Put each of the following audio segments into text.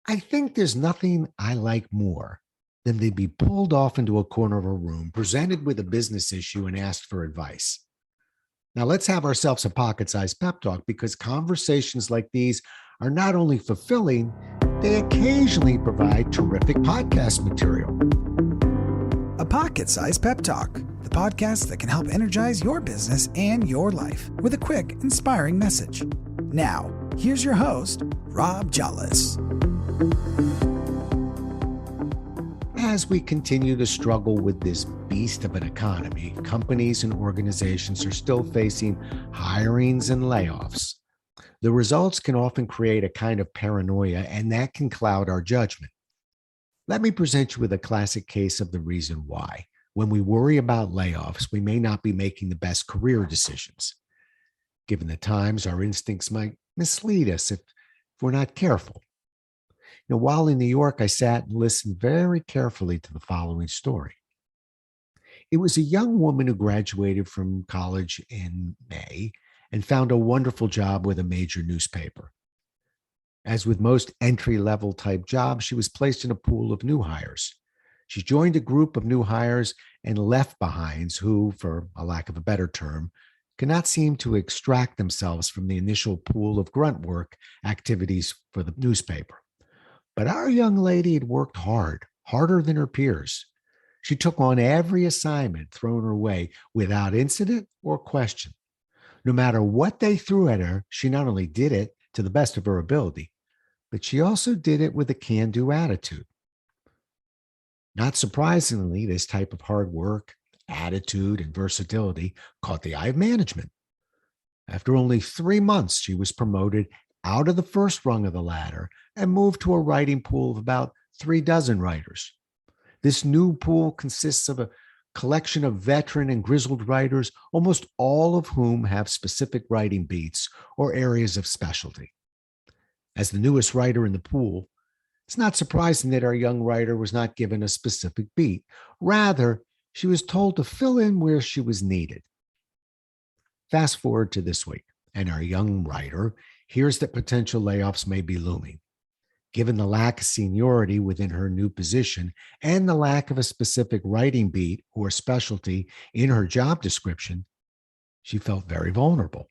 I think there's nothing I like more than to be pulled off into a corner of a room, presented with a business issue, and asked for advice. Now, let's have ourselves a pocket sized pep talk because conversations like these are not only fulfilling, they occasionally provide terrific podcast material. A Pocket Sized Pep Talk, the podcast that can help energize your business and your life with a quick, inspiring message. Now, here's your host, Rob Jollis. As we continue to struggle with this beast of an economy, companies and organizations are still facing hirings and layoffs. The results can often create a kind of paranoia, and that can cloud our judgment. Let me present you with a classic case of the reason why. When we worry about layoffs, we may not be making the best career decisions. Given the times, our instincts might mislead us if we're not careful. While in New York, I sat and listened very carefully to the following story. It was a young woman who graduated from college in May and found a wonderful job with a major newspaper. As with most entry-level type jobs, she was placed in a pool of new hires. She joined a group of new hires and left-behinds who, for a lack of a better term, cannot seem to extract themselves from the initial pool of grunt work activities for the newspaper. But our young lady had worked hard, harder than her peers. She took on every assignment thrown her way without incident or question. No matter what they threw at her, she not only did it to the best of her ability, but she also did it with a can-do attitude. Not surprisingly, this type of hard work, attitude, and versatility caught the eye of management. After only 3 months, she was promoted out of the first rung of the ladder and moved to a writing pool of about 36 writers. This new pool consists of a collection of veteran and grizzled writers, almost all of whom have specific writing beats or areas of specialty. As the newest writer in the pool, it's not surprising that our young writer was not given a specific beat. Rather, she was told to fill in where she was needed. Fast forward to this week, and our young writer hears that potential layoffs may be looming. Given the lack of seniority within her new position and the lack of a specific writing beat or specialty in her job description, she felt very vulnerable.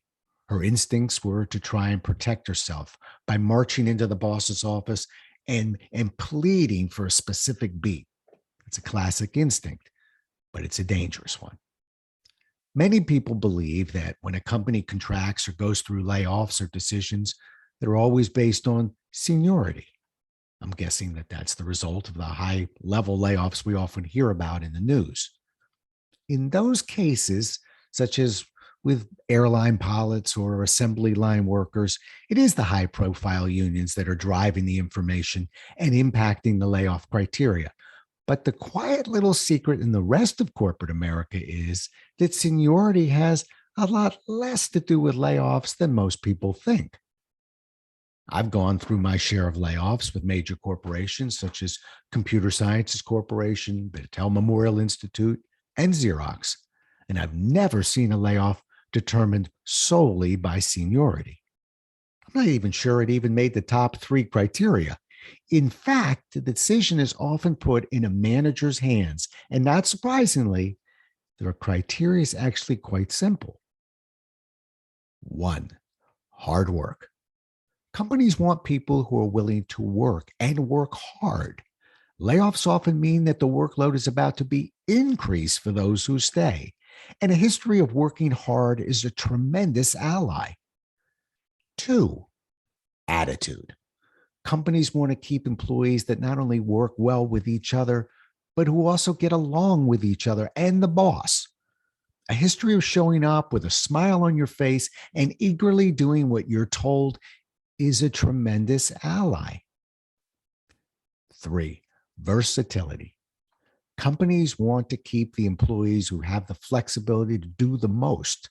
Her instincts were to try and protect herself by marching into the boss's office and pleading for a specific beat. It's a classic instinct, but it's a dangerous one. Many people believe that when a company contracts or goes through layoffs or decisions, they're always based on seniority. I'm guessing that that's the result of the high-level layoffs we often hear about in the news. In those cases, such as with airline pilots or assembly line workers, it is the high-profile unions that are driving the information and impacting the layoff criteria. But the quiet little secret in the rest of corporate America is that seniority has a lot less to do with layoffs than most people think. I've gone through my share of layoffs with major corporations such as Computer Sciences Corporation, Battelle Memorial Institute, and Xerox, and I've never seen a layoff determined solely by seniority. I'm not even sure it even made the top 3 criteria. In fact, the decision is often put in a manager's hands, and not surprisingly, their criteria is actually quite simple. 1, hard work. Companies want people who are willing to work and work hard. Layoffs often mean that the workload is about to be increased for those who stay, and a history of working hard is a tremendous ally. 2, attitude. Companies want to keep employees that not only work well with each other, but who also get along with each other and the boss. A history of showing up with a smile on your face and eagerly doing what you're told is a tremendous ally. 3, versatility. Companies want to keep the employees who have the flexibility to do the most.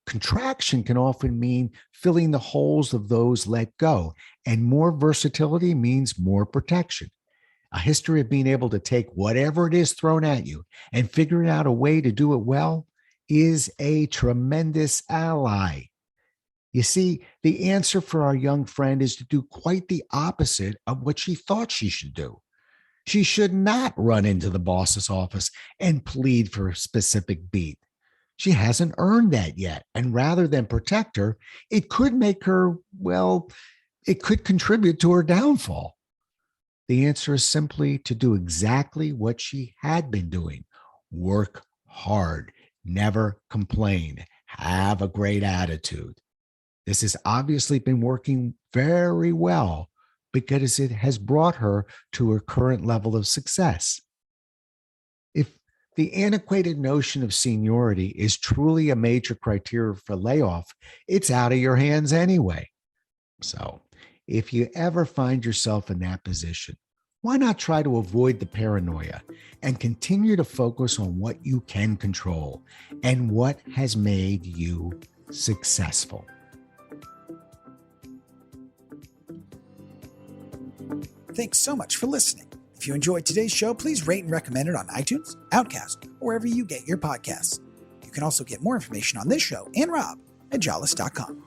Contraction can often mean filling the holes of those let go, and more versatility means more protection. A history of being able to take whatever it is thrown at you and figuring out a way to do it well is a tremendous ally. You see, the answer for our young friend is to do quite the opposite of what she thought she should do. She should not run into the boss's office and plead for a specific beat. She hasn't earned that yet. And rather than protect her, it could make her, well, it could contribute to her downfall. The answer is simply to do exactly what she had been doing: work hard, never complain, have a great attitude. This has obviously been working very well because it has brought her to her current level of success. If the antiquated notion of seniority is truly a major criteria for layoff, it's out of your hands anyway. So, if you ever find yourself in that position, why not try to avoid the paranoia and continue to focus on what you can control and what has made you successful? Thanks so much for listening. If you enjoyed today's show, please rate and recommend it on iTunes, Outcast, or wherever you get your podcasts. You can also get more information on this show and Rob at jollis.com.